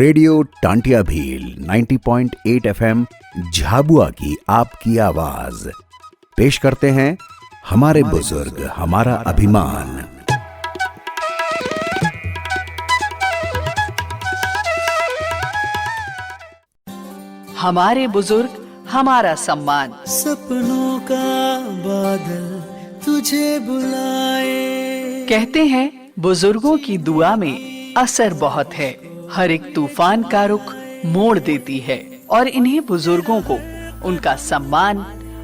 Radio Tantia Bhil 90.8 FM Jhabua की आपकी आवाज पेश करते हैं हमारे बुजुर्ग हमारा अभिमान। हमारे बुजुर्ग हमारा सम्मान। सपनों का बादल तुझे बुलाए। कहते हैं बुजुर्गों की दुआ में असर बहुत है, हर एक तूफान का रुख मोड़ देती है। और इन्हीं बुजुर्गों को उनका सम्मान,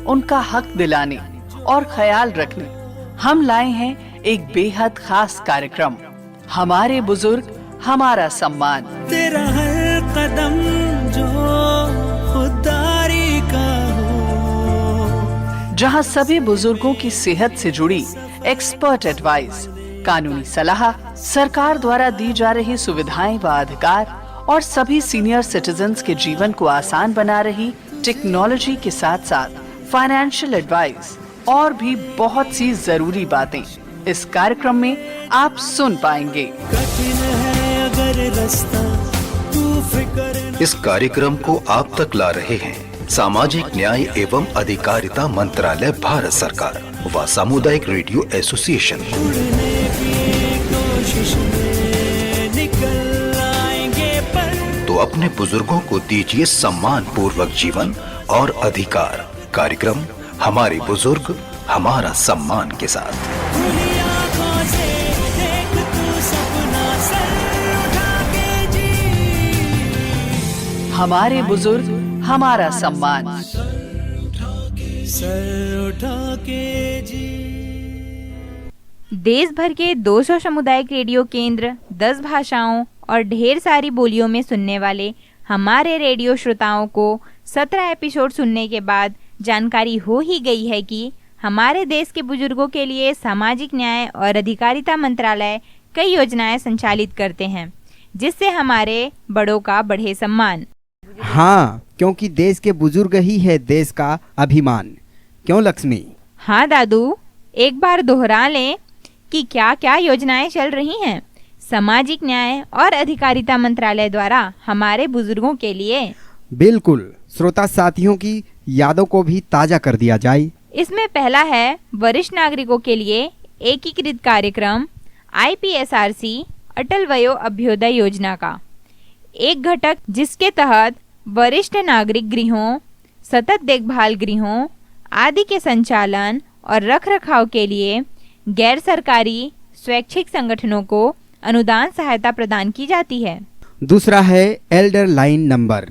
उनका हक दिलाने और ख्याल रखने हम लाए हैं एक बेहद खास कार्यक्रम, हमारे बुजुर्ग हमारा सम्मान। तेरा हर कदम जो खुदारी का हो, जहां सभी बुजुर्गों की सेहत से जुड़ी एक्सपर्ट एडवाइस, कानूनी सलाह, सरकार द्वारा दी जा रही सुविधाएं व अधिकार और सभी सीनियर सिटीजन्स के जीवन को आसान बना रही टेक्नोलॉजी के साथ साथ फाइनेंशियल एडवाइस और भी बहुत सी जरूरी बातें इस कार्यक्रम में आप सुन पाएंगे। कठिन है अगर रास्ता, तू फिक्र। इस कार्यक्रम को आप तक ला रहे हैं सामाजिक न्याय एवं अधिकारिता मंत्रालय, भारत सरकार व सामुदायिक रेडियो एसोसिएशन। तो अपने बुजुर्गों को दीजिए सम्मान पूर्वक जीवन और अधिकार। कार्यक्रम हमारे बुजुर्ग हमारा सम्मान के साथ। हमारे बुजुर्ग हमारा सम्मान। सर उठा के जी। देश भर के 200 सामुदायिक रेडियो केंद्र, 10 भाषाओं और ढेर सारी बोलियों में सुनने वाले हमारे रेडियो श्रोताओं को 17 एपिसोड सुनने के बाद जानकारी हो ही गई है कि हमारे देश के बुजुर्गों के लिए सामाजिक न्याय और अधिकारिता मंत्रालय कई योजनाएं संचालित करते हैं, जिससे हमारे बड़ों का बढ़े सम्मान। हाँ, क्योंकि देश के बुजुर्ग ही है देश का अभिमान। क्यों लक्ष्मी? हाँ दादू, एक बार दोहरा लें कि क्या क्या योजनाएं चल रही हैं सामाजिक न्याय और अधिकारिता मंत्रालय द्वारा हमारे बुजुर्गों के लिए। बिल्कुल, श्रोता साथियों की यादों को भी ताजा कर दिया जाए। इसमें पहला है वरिष्ठ नागरिकों के लिए एकीकृत कार्यक्रम IPSRC अटल वयो अभ्युदय योजना का एक घटक, जिसके तहत वरिष्ठ नागरिक गृहों, सतत देखभाल गृहों आदि के संचालन और रखरखाव के लिए गैर सरकारी स्वैच्छिक संगठनों को अनुदान सहायता प्रदान की जाती है। दूसरा है एल्डर लाइन नंबर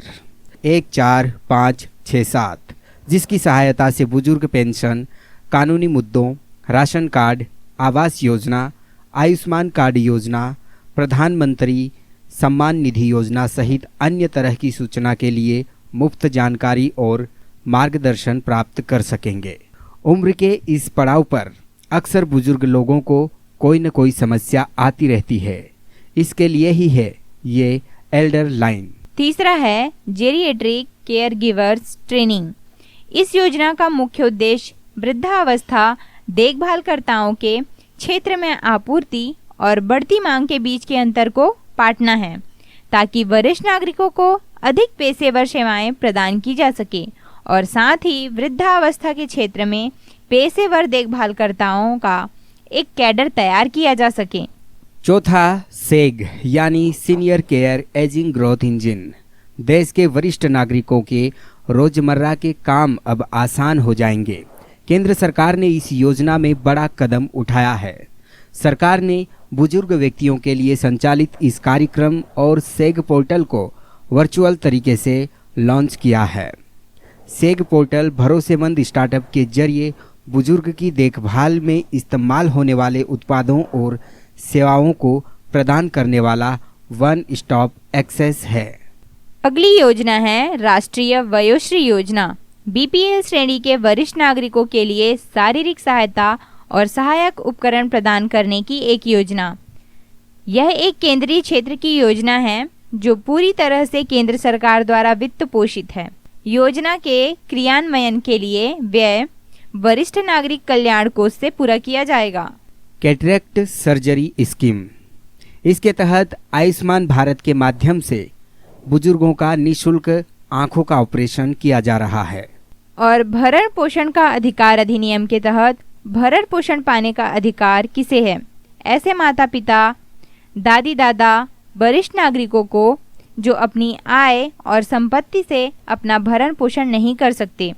14567, जिसकी सहायता से बुजुर्ग पेंशन, कानूनी मुद्दों, ration card, Awas Yojana, Ayushman card योजना, प्रधानमंत्री सम्मान निधि योजना सहित अन्य तरह की सूचना के लिए मुफ्त जानकारी और मार्गदर्शन प्राप्त कर सकेंगे। उम्र के इस पड़ाव पर अक्सर बुजुर्ग लोगों को कोई न कोई समस्या आती रहती है, इसके लिए ही है ये एल्डर लाइन। तीसरा है जेरिएट्रिक केयर गिवर्स ट्रेनिंग। इस योजना का मुख्य उद्देश्य वृद्धावस्था देखभालकर्ताओं के क्षेत्र में आपूर्ति और बढ़ती मांग के बीच के अंतर को पाटना है, ताकि वरिष्ठ नागरिकों को अधिक पेशेवर सेवाएं प्रदान की जा सके और साथ ही वृद्धावस्था के क्षेत्र में पेशेवर देखभालकर्ताओं का एक कैडर तैयार किया जा सके। चौथा सेग यानी senior care ageing growth engine. देश के वरिष्ठ नागरिकों के रोजमर्रा के काम अब आसान हो जाएंगे। केंद्र सरकार ने इस योजना में बड़ा कदम उठाया है। सरकार ने बुजुर्ग व्यक्तियों के लिए संचालित इस कार्यक्रम और सेग पोर्टल को वर्चुअल तरीके से लॉन्च किया है। सेग पोर्टल भरोसेमंद स्टार्टअप के जरिए बुजुर्ग की देखभाल में इस्तेमाल होने वाले उत्पादों और सेवाओं को प्रदान करने वाला वन स्टॉप एक्सेस है। अगली योजना है राष्ट्रीय वयोश्री योजना। BPL श्रेणी के वरिष्ठ नागरिकों के लिए शारीरिक सहायता और सहायक उपकरण प्रदान करने की एक योजना। यह एक केंद्रीय क्षेत्र की योजना है जो पूरी तरह से केंद्र सरकार द्वारा वित्त पोषित है। योजना के क्रियान्वयन के लिए व्यय वरिष्ठ नागरिक कल्याण कोष से पूरा किया जाएगा। Cataract surgery scheme. इसके तहत आयुष्मान भारत के माध्यम से बुजुर्गों का निःशुल्क आंखों का ऑपरेशन किया जा रहा है। और भरण पोषण का अधिकार अधिनियम के तहत भरण पोषण पाने का अधिकार किसे है? ऐसे माता पिता, दादी दादा, वरिष्ठ नागरिकों को जो अपनी आय और संपत्ति से अपना भरण पोषण नहीं कर सकते,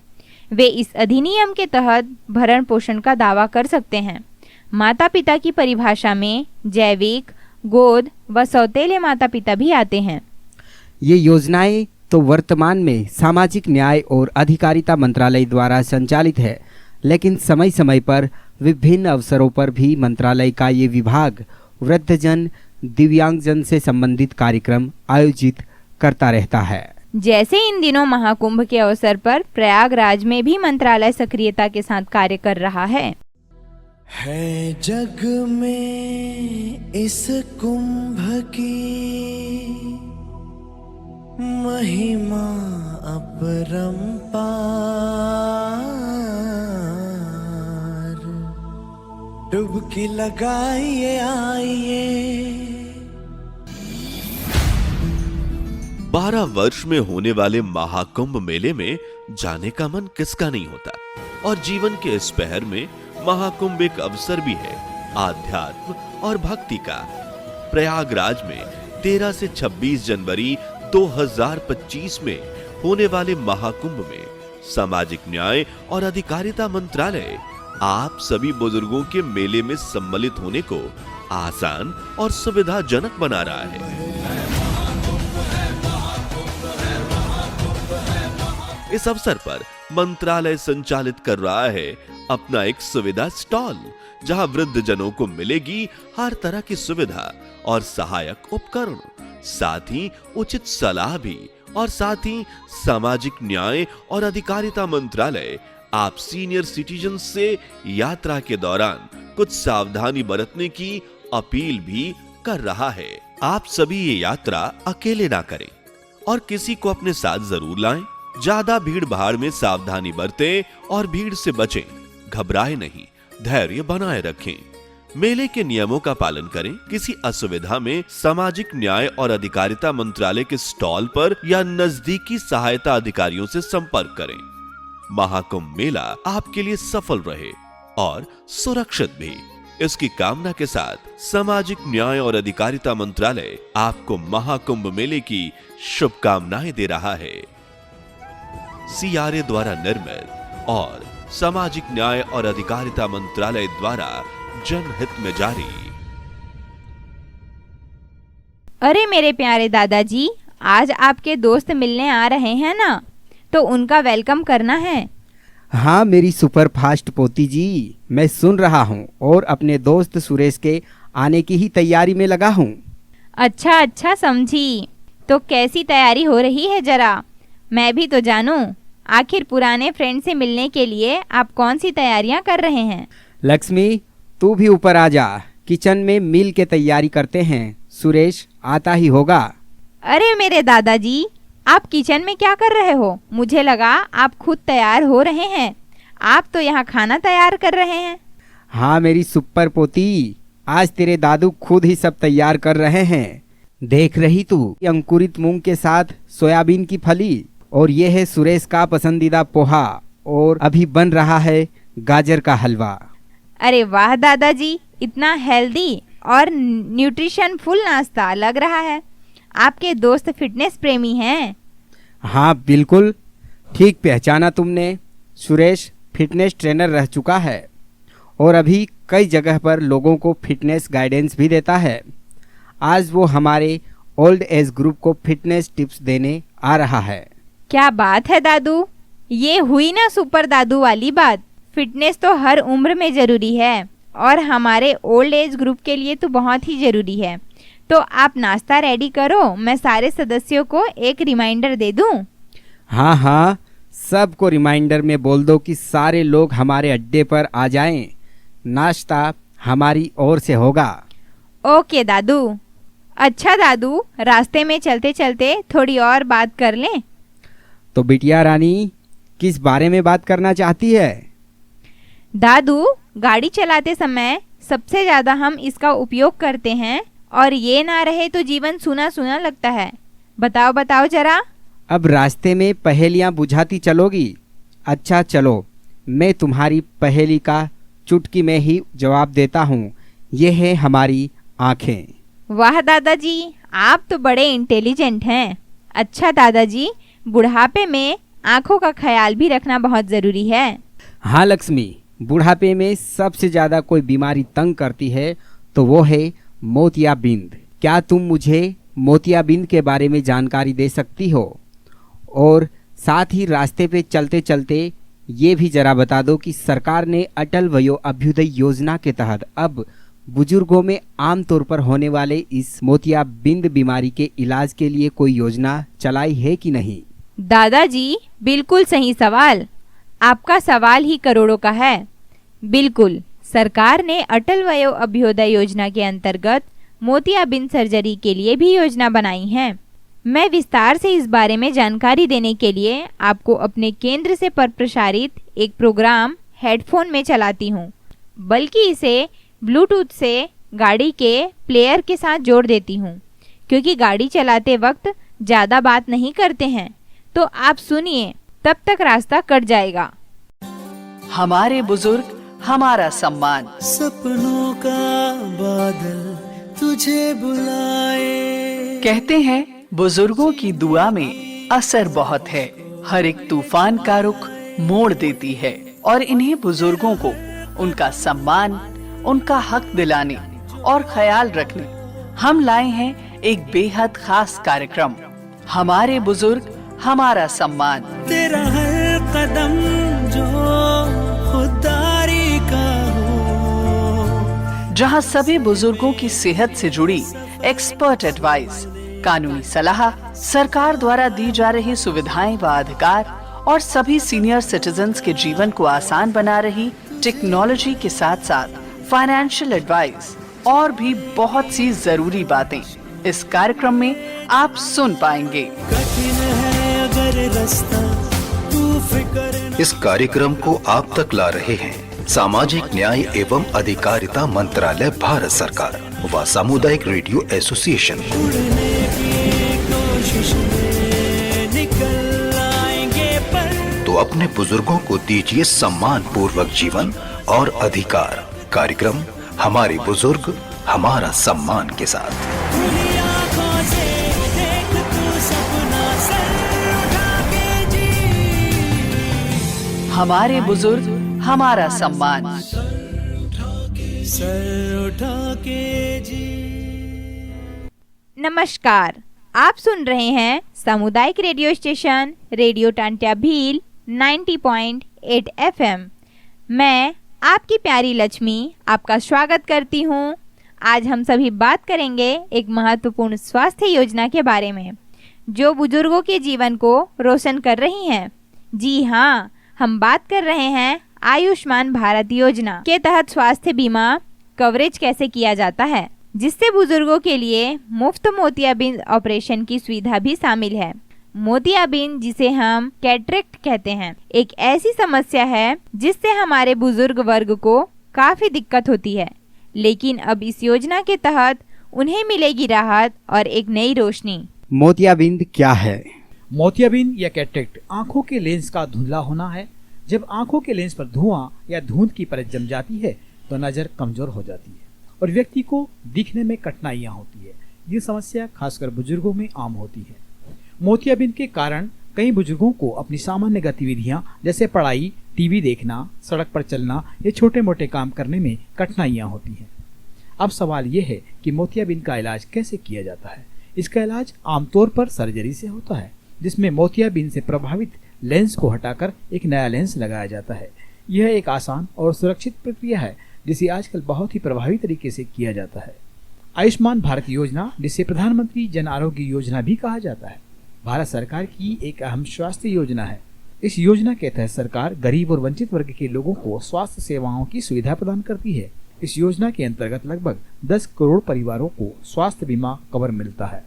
वे इस अधिनियम के तहत भरण पोषण का दावा कर सकते हैं। माता पिता की परिभाषा में जैविक, गोद व सौतेले माता पिता भी आते हैं। ये योजनाएं तो वर्तमान में सामाजिक न्याय और अधिकारिता मंत्रालय द्वारा संचालित है, लेकिन समय समय पर विभिन्न अवसरों पर भी मंत्रालय का ये विभाग वृद्धजन, दिव्यांगजन से संबंधित कार्यक्रम आयोजित करता रहता है। जैसे इन दिनों महाकुंभ के अवसर पर प्रयागराज में भी मंत्रालय सक्रियता के साथ कार्य कर रहा है जग में इस कुंभ की महिमा अपरंपार, डुबकी लगाइए आइए। 12 वर्ष में होने वाले महाकुंभ मेले में जाने का मन किसका नहीं होता, और जीवन के इस पहर में महाकुंभ एक अवसर भी है आध्यात्म और भक्ति का। प्रयागराज में 13 से 26 जनवरी 2025 में होने वाले महाकुंभ में सामाजिक न्याय और अधिकारिता मंत्रालय आप सभी बुजुर्गों के मेले में सम्मिलित होने को आसान और सुविधाजनक बना रहा है। इस अवसर पर मंत्रालय संचालित कर रहा है अपना एक सुविधा स्टॉल, जहां वृद्ध जनों को मिलेगी हर तरह की सुविधा और सहायक उपकरण, साथ ही उचित सलाह भी, और साथ ही सामाजिक न्याय और अधिकारिता मंत्रालय आप सीनियर सिटीजन से यात्रा के दौरान कुछ सावधानी बरतने की अपील भी कर रहा है। आप सभी ये यात्रा अकेले ना करें और किसी को अपने साथ जरूर लाएं। ज्यादा भीड़ भाड़ में सावधानी बरतें और भीड़ से बचें। घबराएं नहीं, धैर्य बनाए रखें। मेले के नियमों का पालन करें। किसी असुविधा में सामाजिक न्याय और अधिकारिता मंत्रालय के स्टॉल पर या नजदीकी सहायता अधिकारियों से संपर्क करें। महाकुंभ मेला आपके लिए सफल रहे और सुरक्षित भी, इसकी कामना के साथ सामाजिक न्याय और अधिकारिता मंत्रालय आपको महाकुंभ मेले की शुभकामनाएं दे रहा है। CRA द्वारा निर्मित और सामाजिक न्याय और अधिकारिता मंत्रालय द्वारा जनहित में जारी। अरे मेरे प्यारे दादाजी, आज आपके दोस्त मिलने आ रहे हैं ना, तो उनका वेलकम करना है। हाँ मेरी सुपर फास्ट पोती जी, मैं सुन रहा हूँ और अपने दोस्त सुरेश के आने की ही तैयारी में लगा हूँ। अच्छा समझी। तो कैसी तैयारी हो रही है, जरा मैं भी तो जानूं। आखिर पुराने फ्रेंड से मिलने के लिए आप कौन सी तैयारियां कर रहे हैं? लक्ष्मी, तू भी ऊपर आ जा, किचन में मिल के तैयारी करते हैं। सुरेश आता ही होगा। अरे मेरे दादाजी, आप किचन में क्या कर रहे हो? मुझे लगा आप खुद तैयार हो रहे हैं। आप तो यहाँ खाना तैयार कर रहे हैं। हाँ मेरी सुपर पोती, आज तेरे दादू खुद ही सब तैयार कर रहे हैं। देख रही तू, अंकुरित मूंग के साथ सोयाबीन की फली, और ये है सुरेश का पसंदीदा पोहा, और अभी बन रहा है गाजर का हलवा। अरे वाह दादाजी, इतना हेल्दी और न्यूट्रिशन फुल नाश्ता लग रहा है। आपके दोस्त फिटनेस प्रेमी हैं। हाँ बिल्कुल ठीक पहचाना तुमने। सुरेश फिटनेस ट्रेनर रह चुका है और अभी कई जगह पर लोगों को फिटनेस गाइडेंस भी देता है। आज वो हमारे ओल्ड एज ग्रुप को फिटनेस टिप्स देने आ रहा है। क्या बात है दादू, ये हुई ना सुपर दादू वाली बात। फिटनेस तो हर उम्र में जरूरी है और हमारे ओल्ड एज ग्रुप के लिए तो बहुत ही जरूरी है। तो आप नाश्ता रेडी करो, मैं सारे सदस्यों को एक रिमाइंडर दे दूं। हाँ, सबको रिमाइंडर में बोल दो कि सारे लोग हमारे अड्डे पर आ जाएं। नाश्ता हमारी ओर से होगा। ओके दादू। अच्छा दादू, रास्ते में चलते चलते थोड़ी और बात कर लें। तो बिटिया रानी, किस बारे में बात करना चाहती है? दादू, गाड़ी चलाते समय सबसे ज्यादा हम इसका उपयोग करते हैं और ये ना रहे तो जीवन सूना सूना लगता है। बताओ बताओ जरा। अब रास्ते में पहेलियां बुझाती चलोगी? अच्छा चलो, मैं तुम्हारी पहेली का चुटकी में ही जवाब देता हूँ। ये है हमारी आँखें। वाह दादाजी, आप तो बड़े इंटेलिजेंट हैं। अच्छा दादाजी, बुढ़ापे में आँखों का ख्याल भी रखना बहुत ज़रूरी है। हाँ लक्ष्मी, बुढ़ापे में सबसे ज़्यादा कोई बीमारी तंग करती है तो वो है मोतियाबिंद। क्या तुम मुझे मोतियाबिंद के बारे में जानकारी दे सकती हो? और साथ ही रास्ते पे चलते चलते ये भी जरा बता दो कि सरकार ने अटल वयो अभ्युदय योजना के तहत अब बुजुर्गों में आमतौर पर होने वाले इस मोतियाबिंद बीमारी के इलाज के लिए कोई योजना चलाई है कि नहीं? दादाजी, बिल्कुल सही सवाल। आपका सवाल ही करोड़ों का है। बिल्कुल, सरकार ने अटल वयो अभ्युदय योजना के अंतर्गत मोतियाबिंद सर्जरी के लिए भी योजना बनाई है। मैं विस्तार से इस बारे में जानकारी देने के लिए आपको अपने केंद्र से प्रसारित एक प्रोग्राम हेडफोन में चलाती हूँ, बल्कि इसे ब्लूटूथ से गाड़ी के प्लेयर के साथ जोड़ देती हूँ, क्योंकि गाड़ी चलाते वक्त ज़्यादा बात नहीं करते हैं। तो आप सुनिए, तब तक रास्ता कट जाएगा। हमारे बुजुर्ग हमारा सम्मान। सपनों का बादल तुझे बुलाए। कहते हैं बुजुर्गों की दुआ में असर बहुत है। हर एक तूफान का रुख मोड़ देती है और इन्हीं बुजुर्गों को उनका सम्मान, उनका हक दिलाने और ख्याल रखने हम लाए हैं एक बेहद खास कार्यक्रम, हमारे बुजुर्ग हमारा सम्मान। तेरा हर कदम जो खुदारी का हो, जहां सभी बुजुर्गों की सेहत से जुड़ी एक्सपर्ट एडवाइस, कानूनी सलाह, सरकार द्वारा दी जा रही सुविधाएं व अधिकार और सभी सीनियर सिटीजन्स के जीवन को आसान बना रही टेक्नोलॉजी के साथ साथ फाइनेंशियल एडवाइस और भी बहुत सी जरूरी बातें इस कार्यक्रम में आप सुन पाएंगे। कठिन है अगर रास्ता, तू फिक्र न। इस कार्यक्रम को आप तक ला रहे हैं सामाजिक न्याय एवं अधिकारिता मंत्रालय, भारत सरकार व सामुदायिक रेडियो एसोसिएशन। उड़ने की कोशिश में निकल आएंगे पर। तो अपने बुजुर्गों को दीजिए सम्मान पूर्वक जीवन और अधिकार। कार्यक्रम हमारे बुजुर्ग हमारा सम्मान के साथ। खुली आँखों से देख तू सपना, सर उठा के जी। हमारे बुजुर्ग हमारा सम्मान। सर उठा के जी। नमस्कार, आप सुन रहे हैं सामुदायिक radio station radio Tantya Bhil 90.8 FM। मैं आपकी प्यारी लक्ष्मी आपका स्वागत करती हूँ। आज हम सभी बात करेंगे एक महत्वपूर्ण स्वास्थ्य योजना के बारे में, जो बुजुर्गों के जीवन को रोशन कर रही हैं। जी हाँ, हम बात कर रहे हैं आयुष्मान भारत योजना के तहत स्वास्थ्य बीमा कवरेज कैसे किया जाता है, जिससे बुजुर्गों के लिए मुफ्त मोतियाबिंद ऑपरेशन की सुविधा भी शामिल है। मोतियाबिंद, जिसे हम कैटरेक्ट कहते हैं, एक ऐसी समस्या है जिससे हमारे बुजुर्ग वर्ग को काफी दिक्कत होती है, लेकिन अब इस योजना के तहत उन्हें मिलेगी राहत और एक नई रोशनी। मोतियाबिंद क्या है? मोतियाबिंद या कैटरेक्ट आंखों के लेंस का धुंधला होना है। जब आंखों के लेंस पर धुआं या धुंध की परत जम जाती है तो नजर कमजोर हो जाती है और व्यक्ति को दिखने में कठिनाइयां होती है। ये समस्या खासकर बुजुर्गों में आम होती है। मोतियाबिंद के कारण कई बुजुर्गों को अपनी सामान्य गतिविधियां जैसे पढ़ाई, टीवी देखना, सड़क पर चलना या छोटे मोटे काम करने में कठिनाइयां होती हैं। अब सवाल ये है कि मोतियाबिंद का इलाज कैसे किया जाता है। इसका इलाज आमतौर पर सर्जरी से होता है, जिसमें मोतियाबिंद से प्रभावित लेंस को हटाकर एक नया लेंस लगाया जाता है। यह एक आसान और सुरक्षित प्रक्रिया है जिसे आजकल बहुत ही प्रभावी तरीके से किया जाता है। आयुष्मान भारत योजना, जिसे प्रधानमंत्री जन आरोग्य योजना भी कहा जाता है, भारत सरकार की एक अहम स्वास्थ्य योजना है। इस योजना के तहत सरकार गरीब और वंचित वर्ग के लोगों को स्वास्थ्य सेवाओं की सुविधा प्रदान करती है। इस योजना के अंतर्गत लगभग 10 करोड़ परिवारों को स्वास्थ्य बीमा कवर मिलता है।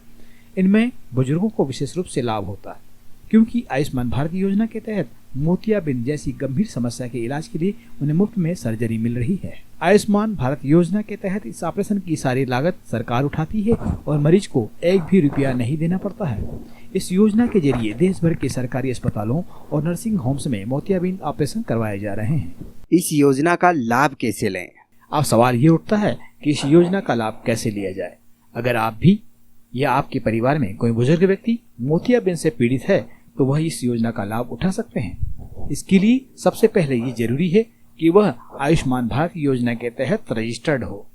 इनमें बुजुर्गों को विशेष रूप से लाभ होता है। क्योंकि आयुष्मान भारत योजना के तहत मोतियाबिंद जैसी गंभीर समस्या के इलाज के लिए उन्हें मुफ्त में सर्जरी मिल रही है। आयुष्मान भारत योजना के तहत इस ऑपरेशन की सारी लागत सरकार उठाती है और मरीज को एक भी रुपया नहीं देना पड़ता है। इस योजना के जरिए देश भर के सरकारी अस्पतालों और नर्सिंग होम्स में मोतियाबिंद ऑपरेशन करवाए जा रहे हैं। इस योजना का लाभ कैसे लें? अब सवाल ये उठता है कि इस योजना का लाभ कैसे लिया जाए। अगर आप भी या आपके परिवार में कोई बुजुर्ग व्यक्ति मोतियाबिंद से पीड़ित है तो वह इस योजना का लाभ उठा सकते हैं। इसके लिए सबसे पहले ये जरूरी है कि वह आयुष्मान भारत योजना के तहत रजिस्टर्ड हो।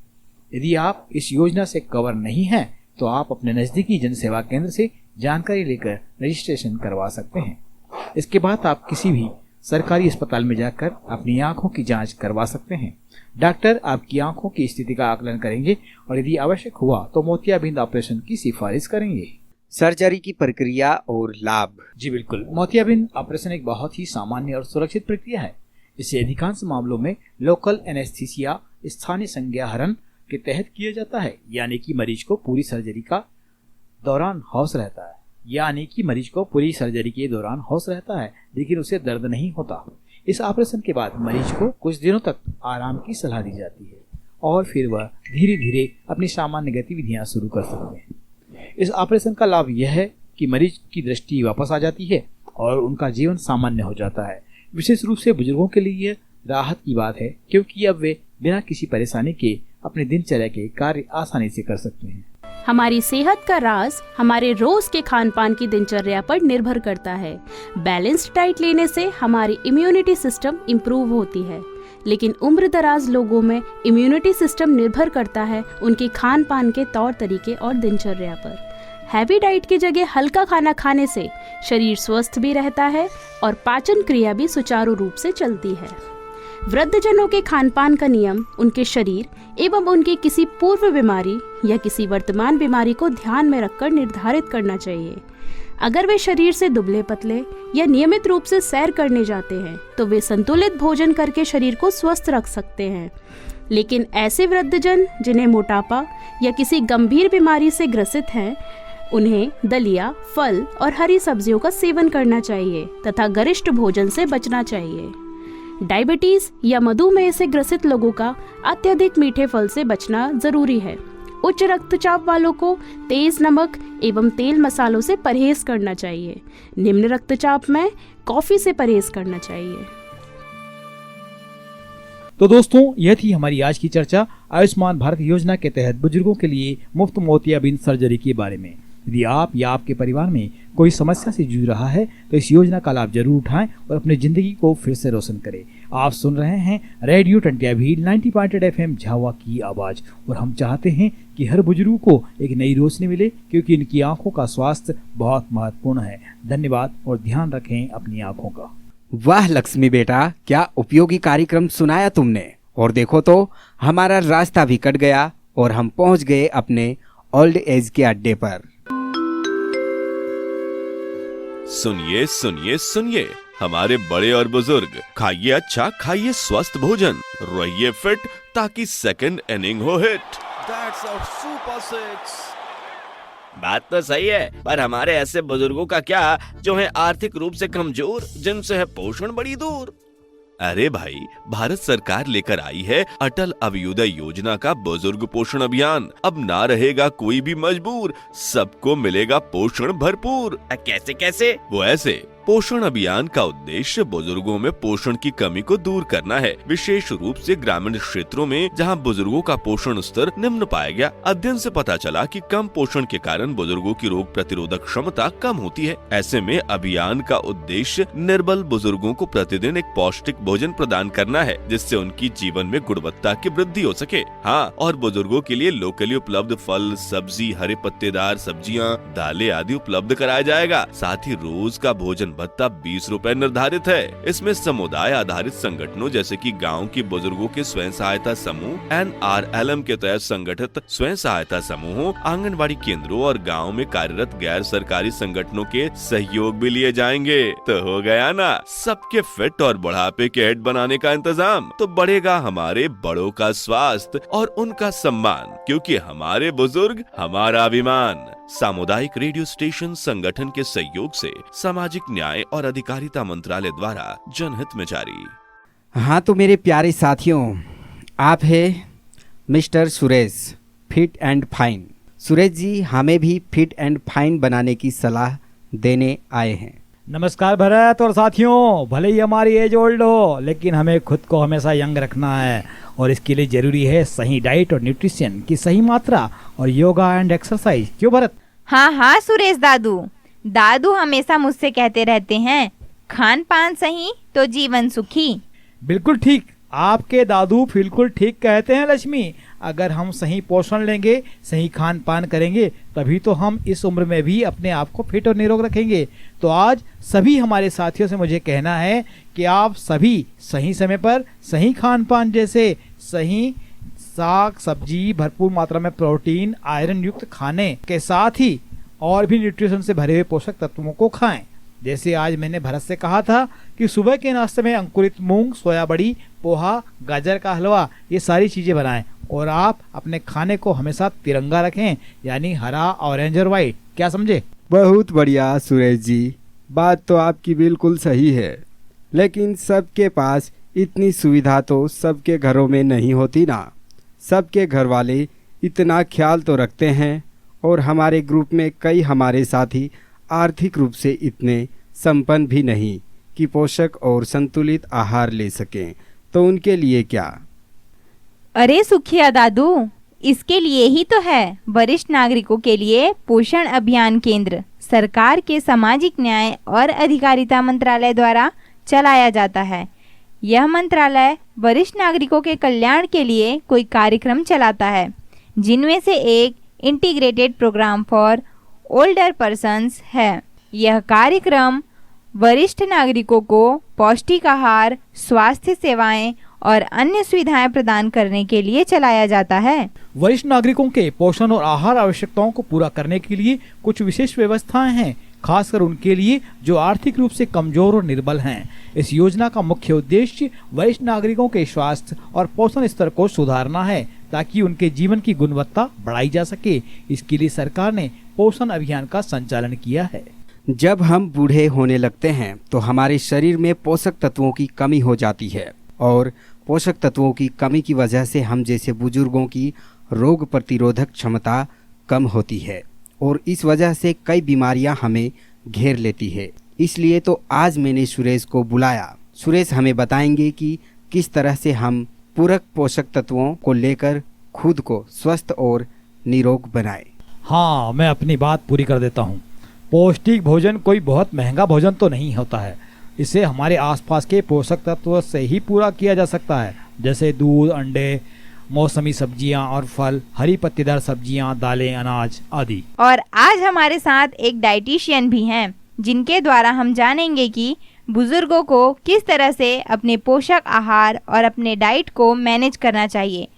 यदि आप इस योजना से कवर नहीं हैं तो आप अपने नजदीकी जन सेवा केंद्र से जानकारी लेकर रजिस्ट्रेशन करवा सकते हैं। इसके बाद आप किसी भी सरकारी अस्पताल में जाकर अपनी आंखों की जांच करवा सकते हैं। डॉक्टर आपकी आंखों की स्थिति का आकलन करेंगे और यदि आवश्यक हुआ तो मोतियाबिंद ऑपरेशन की सिफारिश करेंगे। सर्जरी की प्रक्रिया और लाभ। जी बिल्कुल, मोतियाबिंद ऑपरेशन एक बहुत ही सामान्य और सुरक्षित प्रक्रिया है। इसे अधिकांश मामलों में लोकल एनेस्थीसिया स्थानीय संज्ञाहरण के तहत किया जाता है, यानी कि मरीज को पूरी सर्जरी के दौरान होश रहता है लेकिन उसे दर्द नहीं होता। इस ऑपरेशन के बाद मरीज को कुछ दिनों तक आराम की सलाह दी जाती है और फिर वह धीरे धीरे अपनी सामान्य गतिविधियां शुरू कर सकते हैं। इस ऑपरेशन का लाभ यह है कि मरीज की दृष्टि वापस आ जाती है और उनका जीवन सामान्य हो जाता है। विशेष रूप से बुजुर्गों के लिए यह राहत की बात है, क्योंकि अब वे बिना किसी परेशानी के अपने दिनचर्या के कार्य आसानी से कर सकते हैं। हमारी सेहत का राज हमारे रोज के खान पान की दिनचर्या पर निर्भर करता है। बैलेंस्ड डाइट लेने से हमारी इम्यूनिटी सिस्टम इम्प्रूव होती है, लेकिन उम्र दराज लोगों में इम्यूनिटी सिस्टम निर्भर करता है उनके खान पान के तौर तरीके और दिनचर्या पर। हैवी डाइट की जगह हल्का खाना खाने से शरीर स्वस्थ भी रहता है और पाचन क्रिया भी सुचारू रूप से चलती है। वृद्धजनों के खान पान का नियम उनके शरीर एवं उनकी किसी पूर्व बीमारी या किसी वर्तमान बीमारी को ध्यान में रखकर निर्धारित करना चाहिए। अगर वे शरीर से दुबले पतले या नियमित रूप से सैर करने जाते हैं तो वे संतुलित भोजन करके शरीर को स्वस्थ रख सकते हैं। लेकिन ऐसे वृद्धजन जिन्हें मोटापा या किसी गंभीर बीमारी से ग्रसित हैं, उन्हें दलिया, फल और हरी सब्जियों का सेवन करना चाहिए तथा गरिष्ठ भोजन से बचना चाहिए। डायबिटीज या मधुमेह से ग्रसित लोगों का अत्यधिक मीठे फल से बचना जरूरी है। उच्च रक्तचाप वालों को तेज नमक एवं तेल मसालों से परहेज करना चाहिए। निम्न रक्तचाप में कॉफी से परहेज करना चाहिए। तो दोस्तों, यह थी हमारी आज की चर्चा आयुष्मान भारत योजना के तहत बुजुर्गों के लिए मुफ्त मोतियाबिंद सर्जरी के बारे में। यदि आप या आपके परिवार में कोई समस्या से जूझ रहा है तो इस योजना का लाभ जरूर उठाएं और अपनी जिंदगी को फिर से रोशन करें। आप सुन रहे हैं रेडियो टंट्याभील 90.8 FM झाबुआ की आवाज, और हम चाहते हैं कि हर बुजुर्ग को एक नई रोशनी मिले, क्योंकि इनकी आंखों का स्वास्थ्य बहुत महत्वपूर्ण है। धन्यवाद और ध्यान रखें अपनी आंखों का। वाह लक्ष्मी बेटा, क्या उपयोगी कार्यक्रम सुनाया तुमने। और देखो तो हमारा रास्ता भी कट गया और हम पहुंच गए अपने ओल्ड एज के अड्डे पर। सुनिए सुनिए सुनिए हमारे बड़े और बुजुर्ग, खाइए अच्छा, खाइए स्वस्थ भोजन, रहिए फिट ताकि सेकंड इनिंग हो hit. That's a super six। बात तो सही है, पर हमारे ऐसे बुजुर्गों का क्या जो है आर्थिक रूप से कमजोर, जिनसे है पोषण बड़ी दूर। अरे भाई, भारत सरकार लेकर आई है अटल अभ्युदय योजना का बुजुर्ग पोषण अभियान। अब ना रहेगा कोई भी मजबूर, सबको मिलेगा पोषण भरपूर। कैसे कैसे? वो ऐसे, पोषण अभियान का उद्देश्य बुजुर्गों में पोषण की कमी को दूर करना है, विशेष रूप से ग्रामीण क्षेत्रों में जहां बुजुर्गों का पोषण स्तर निम्न पाया गया। अध्ययन से पता चला कि कम पोषण के कारण बुजुर्गों की रोग प्रतिरोधक क्षमता कम होती है। ऐसे में अभियान का उद्देश्य निर्बल बुजुर्गों को प्रतिदिन एक पौष्टिक भोजन प्रदान करना है, जिससे उनकी जीवन में गुणवत्ता की वृद्धि हो सके। हाँ, और बुजुर्गों के लिए लोकली उपलब्ध फल, सब्जी, हरे पत्तेदार सब्जियां, दालें आदि उपलब्ध कराया जाएगा। साथ ही रोज का भोजन भत्ता 20 रुपए निर्धारित है। इसमें समुदाय आधारित संगठनों जैसे कि गांव के बुजुर्गों के स्वयं सहायता समूह NRLM के तहत संगठित स्वयं सहायता समूहों, आंगनबाड़ी केंद्रों और गांव में कार्यरत गैर सरकारी संगठनों के सहयोग भी लिए जाएंगे। तो हो गया ना सबके फिट और बुढ़ापे के हेड बनाने का इंतजाम। तो बढ़ेगा हमारे बड़ों का स्वास्थ्य और उनका सम्मान, क्योंकि हमारे बुजुर्ग हमारा अभिमान। सामुदायिक रेडियो स्टेशन संगठन के सहयोग से सामाजिक न्याय और अधिकारिता मंत्रालय द्वारा जनहित में जारी। हाँ तो मेरे प्यारे साथियों, आप हैं mister Suresh, fit and fine. Suresh ji हमें भी फिट एंड फाइन बनाने की सलाह देने आए हैं। नमस्कार भरत और साथियों, भले ही हमारी एज ओल्ड हो लेकिन हमें खुद को हमेशा यंग रखना है और इसके लिए जरूरी है सही डाइट और न्यूट्रिशन की सही मात्रा और योगा एंड एक्सरसाइज। क्यों भरत? हाँ हाँ सुरेश दादू हमेशा मुझसे कहते रहते हैं, खान पान सही तो जीवन सुखी। बिल्कुल ठीक, आपके दादू बिल्कुल ठीक कहते हैं लक्ष्मी। अगर हम सही पोषण लेंगे, सही खान पान करेंगे, तभी तो हम इस उम्र में भी अपने आप को फिट और निरोग रखेंगे। तो आज सभी हमारे साथियों से मुझे कहना है कि आप सभी सही समय पर सही खान पान, जैसे सही साग सब्जी, भरपूर मात्रा में प्रोटीन, आयरन युक्त खाने के साथ ही और भी न्यूट्रिशन से भरे हुए पोषक तत्वों को खाएं। जैसे आज मैंने भरत से कहा था कि सुबह के नाश्ते में अंकुरित मूंग, सोया बड़ी, पोहा, गाजर का हलवा, ये सारी चीजें बनाएं और आप अपने खाने को हमेशा तिरंगा रखें, यानी हरा, ऑरेंज और व्हाइट। क्या समझे? बहुत बढ़िया सुरेश जी, बात तो आपकी बिल्कुल सही है, लेकिन सबके पास इतनी सुविधा तो सबके घरों में नहीं होती ना। सबके घर वाले इतना ख्याल तो रखते हैं और हमारे ग्रुप में कई हमारे साथी आर्थिक रूप से इतने संपन्न भी नहीं कि पोषक और संतुलित आहार ले सकें, तो उनके लिए क्या? अरे सुखिया दादू, इसके लिए ही तो है वरिष्ठ नागरिकों के लिए पोषण अभियान केंद्र सरकार के सामाजिक न्याय और अधिकारिता मंत्रालय द्वारा चलाया जाता है। यह मंत्रालय वरिष्ठ नागरिकों के कल्याण के लिए कोई कार्यक्रम चलाता है, जिनमें से एक integrated programme for older persons है। यह कार्यक्रम वरिष्ठ नागरिकों को पौष्टिक आहार, स्वास्थ्य सेवाएं और अन्य सुविधाएं प्रदान करने के लिए चलाया जाता है। वरिष्ठ नागरिकों के पोषण और आहार आवश्यकताओं को पूरा करने के लिए कुछ विशेष व्यवस्थाएं हैं, खासकर उनके लिए जो आर्थिक रूप से कमजोर और निर्बल हैं। इस योजना का मुख्य उद्देश्य वरिष्ठ नागरिकों के स्वास्थ्य और पोषण स्तर को सुधारना है, ताकि उनके जीवन की गुणवत्ता बढ़ाई जा सके। इसके लिए सरकार ने पोषण अभियान का संचालन किया है। जब हम बूढ़े होने लगते हैं तो हमारे शरीर में पोषक तत्वों की कमी हो जाती है और पोषक तत्वों की कमी की वजह से हम जैसे बुजुर्गों की रोग प्रतिरोधक क्षमता कम होती है और इस वजह से कई बीमारियां हमें घेर लेती है। इसलिए तो आज मैंने सुरेश को बुलाया। सुरेश हमें बताएंगे कि किस तरह से हम पूरक पोषक तत्वों को लेकर खुद को स्वस्थ और निरोग बनाएं। हाँ, मैं अपनी बात पूरी कर देता हूँ। पौष्टिक भोजन कोई बहुत महंगा भोजन तो नहीं होता है। इसे हमारे आसपास के पोषक तत्व से ही पूरा किया जा सकता है, जैसे दूध, अंडे, मौसमी सब्जियां और फल, हरी पत्तेदार सब्जियां, दालें, अनाज आदि। और आज हमारे साथ एक डाइटिशियन भी हैं, जिनके द्वारा हम जानेंगे कि बुजुर्गों को किस तरह से अपने पोषक आहार और अपने डाइट को मैनेज करना चाहिए।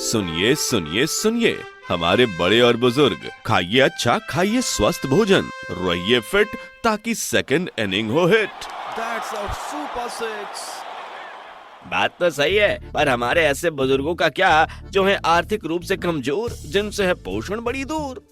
सुनिए सुनिए सुनिए, हमारे बड़े और बुजुर्ग, खाइए अच्छा, खाइए स्वस्थ भोजन, रहिए फिट, ताकि सेकंड इनिंग हो hit. That's our Super Six। बात तो सही है, पर हमारे ऐसे बुजुर्गों का क्या जो है आर्थिक रूप से कमजोर, जिनसे है पोषण बड़ी दूर।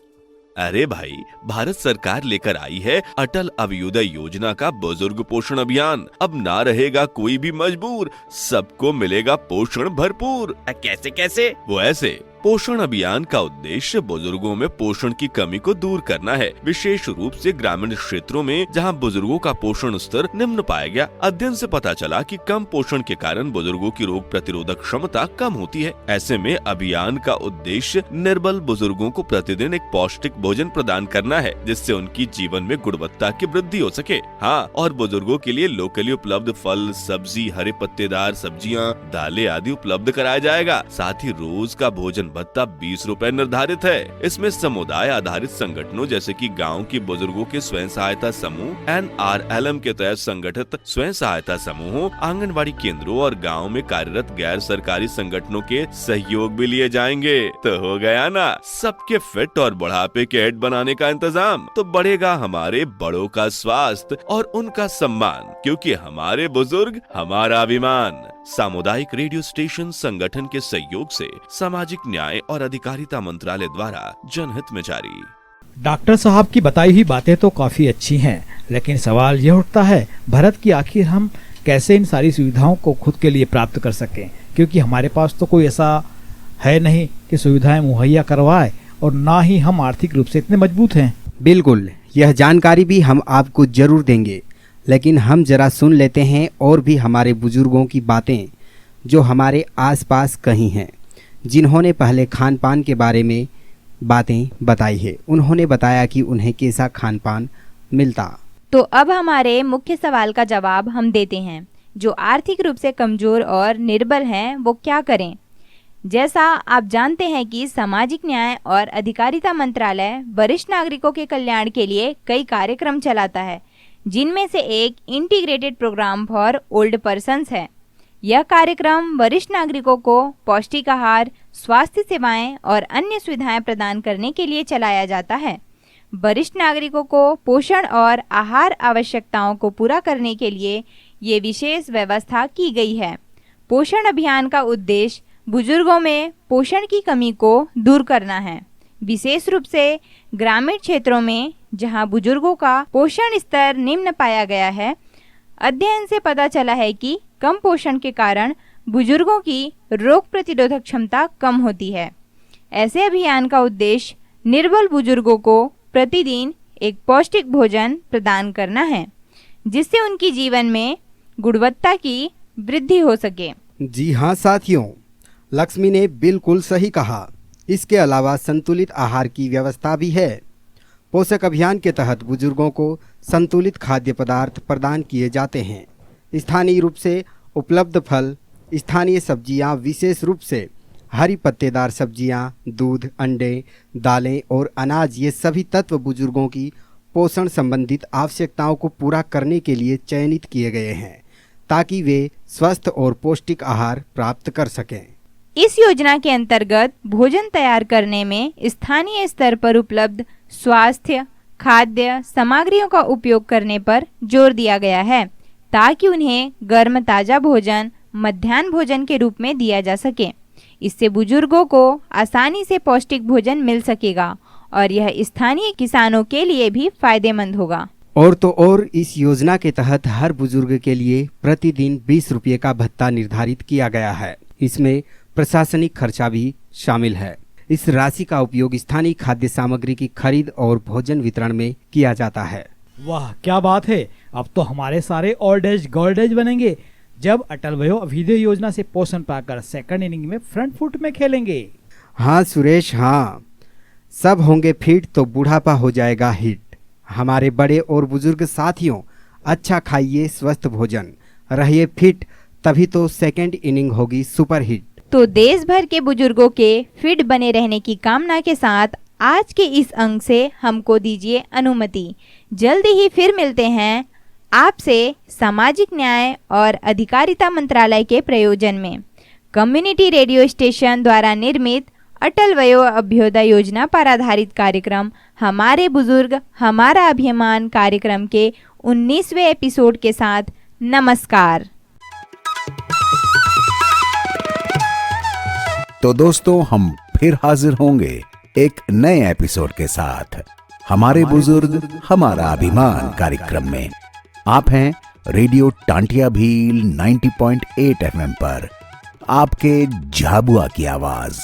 अरे भाई, भारत सरकार लेकर आई है अटल अभ्युदय योजना का बुजुर्ग पोषण अभियान। अब ना रहेगा कोई भी मजबूर, सबको मिलेगा पोषण भरपूर। कैसे कैसे? वो ऐसे, पोषण अभियान का उद्देश्य बुजुर्गों में पोषण की कमी को दूर करना है, विशेष रूप से ग्रामीण क्षेत्रों में जहां बुजुर्गों का पोषण स्तर निम्न पाया गया। अध्ययन से पता चला कि कम पोषण के कारण बुजुर्गों की रोग प्रतिरोधक क्षमता कम होती है। ऐसे में अभियान का उद्देश्य निर्बल बुजुर्गों को प्रतिदिन एक पौष्टिक भोजन प्रदान करना है, जिससे उनकी जीवन में गुणवत्ता की वृद्धि हो सके। हाँ, और बुजुर्गों के लिए लोकली उपलब्ध फल, सब्जी, हरे पत्तेदार सब्जियां, दालें आदि उपलब्ध कराया जाएगा। साथ ही रोज का भोजन भत्ता 20 रुपए निर्धारित है। इसमें समुदाय आधारित संगठनों जैसे कि गांव की बुजुर्गों के स्वयं सहायता समूह NRLM के तहत संगठित स्वयं सहायता समूहों, आंगनबाड़ी केंद्रों और गांव में कार्यरत गैर सरकारी संगठनों के सहयोग भी लिए जाएंगे। तो हो गया ना सबके फिट और बुढ़ापे के हेड बनाने का इंतजाम। तो बढ़ेगा हमारे बड़ों का स्वास्थ्य और उनका सम्मान, क्योंकि हमारे बुजुर्ग हमारा अभिमान। सामुदायिक रेडियो स्टेशन संगठन के सहयोग से सामाजिक न्याय न्याय और अधिकारिता मंत्रालय द्वारा जनहित में जारी। डॉक्टर साहब की बताई हुई बातें तो काफी अच्छी हैं, लेकिन सवाल यह उठता है भरत कि आखिर हम कैसे इन सारी सुविधाओं को खुद के लिए प्राप्त कर सकें, क्योंकि हमारे पास तो कोई ऐसा है नहीं कि सुविधाएं मुहैया करवाए, और ना ही हम आर्थिक रूप से इतने मजबूत हैं। बिल्कुल, यह जानकारी भी हम आपको जरूर देंगे, लेकिन हम जरा सुन लेते हैं और भी हमारे बुजुर्गों की बातें जो हमारे आसपास कहीं हैं, जिन्होंने पहले खान पान के बारे में बातें बताई है। उन्होंने बताया कि उन्हें कैसा खान पान मिलता। तो अब हमारे मुख्य सवाल का जवाब हम देते हैं। जो आर्थिक रूप से कमजोर और निर्बल हैं वो क्या करें? जैसा आप जानते हैं कि सामाजिक न्याय और अधिकारिता मंत्रालय वरिष्ठ नागरिकों के कल्याण के लिए कई कार्यक्रम चलाता है, जिनमें से एक integrated programme for old persons है। यह कार्यक्रम वरिष्ठ नागरिकों को पौष्टिक आहार, स्वास्थ्य सेवाएं और अन्य सुविधाएं प्रदान करने के लिए चलाया जाता है। वरिष्ठ नागरिकों को पोषण और आहार आवश्यकताओं को पूरा करने के लिए ये विशेष व्यवस्था की गई है। पोषण अभियान का उद्देश्य बुजुर्गों में पोषण की कमी को दूर करना है, विशेष रूप से ग्रामीण क्षेत्रों में जहां बुजुर्गों का पोषण स्तर निम्न पाया गया है। अध्ययन से पता चला है कि कम पोषण के कारण बुजुर्गों की रोग प्रतिरोधक क्षमता कम होती है। ऐसे अभियान का उद्देश्य निर्बल बुजुर्गों को प्रतिदिन एक पौष्टिक भोजन प्रदान करना है, जिससे उनकी जीवन में गुणवत्ता की वृद्धि हो सके। जी हाँ साथियों, लक्ष्मी ने बिल्कुल सही कहा। इसके अलावा संतुलित आहार की व्यवस्था भी है। पोषक अभियान के तहत बुजुर्गों को संतुलित खाद्य पदार्थ प्रदान किए जाते हैं। स्थानीय रूप से उपलब्ध फल, स्थानीय सब्जियां, विशेष रूप से हरी पत्तेदार सब्जियां, दूध, अंडे, दालें और अनाज, ये सभी तत्व बुजुर्गों की पोषण संबंधित आवश्यकताओं को पूरा करने के लिए चयनित किए गए हैं, ताकि वे स्वस्थ और पौष्टिक आहार प्राप्त कर सकें। इस योजना के अंतर्गत भोजन तैयार करने में स्थानीय स्तर पर उपलब्ध स्वास्थ्य खाद्य सामग्रियों का उपयोग करने पर जोर दिया गया है, ताकि उन्हें गर्म ताज़ा भोजन मध्याह्न भोजन के रूप में दिया जा सके। इससे बुजुर्गों को आसानी से पौष्टिक भोजन मिल सकेगा और यह स्थानीय किसानों के लिए भी फायदेमंद होगा। और तो और इस योजना के तहत हर बुजुर्ग के लिए प्रतिदिन 20 रुपये का भत्ता निर्धारित किया गया है। इसमें प्रशासनिक खर्चा भी शामिल है। इस राशि का उपयोग स्थानीय खाद्य सामग्री की खरीद और भोजन वितरण में किया जाता है। वाह क्या बात है! अब तो हमारे सारे ओल्ड एज गोल्ड एज बनेंगे जब अटल वयो अभ्युदय योजना से पोषण पाकर सेकंड इनिंग में फ्रंट फुट में खेलेंगे। हाँ सुरेश, हाँ, सब होंगे फिट तो बुढ़ापा हो जाएगा हिट। हमारे बड़े और बुजुर्ग साथियों, अच्छा खाइए स्वस्थ भोजन, रहिए फिट, तभी तो सेकंड इनिंग होगी सुपर हिट। तो देश भर के बुजुर्गों के फिट बने रहने की कामना के साथ आज के इस अंक से हमको दीजिए अनुमति। जल्दी ही फिर मिलते हैं आपसे सामाजिक न्याय और अधिकारिता मंत्रालय के प्रयोजन में कम्युनिटी रेडियो स्टेशन द्वारा निर्मित अटल वयो अभ्युदय योजना पर आधारित कार्यक्रम हमारे बुजुर्ग हमारा अभिमान कार्यक्रम के 19वें एपिसोड के साथ। नमस्कार। तो दोस्तों, हम फिर हाजिर होंगे एक नए एपिसोड के साथ हमारे बुजुर्ग हमारा अभिमान कार्यक्रम में। आप हैं रेडियो टांटिया भील 90.8 FM पर, आपके झाबुआ की आवाज।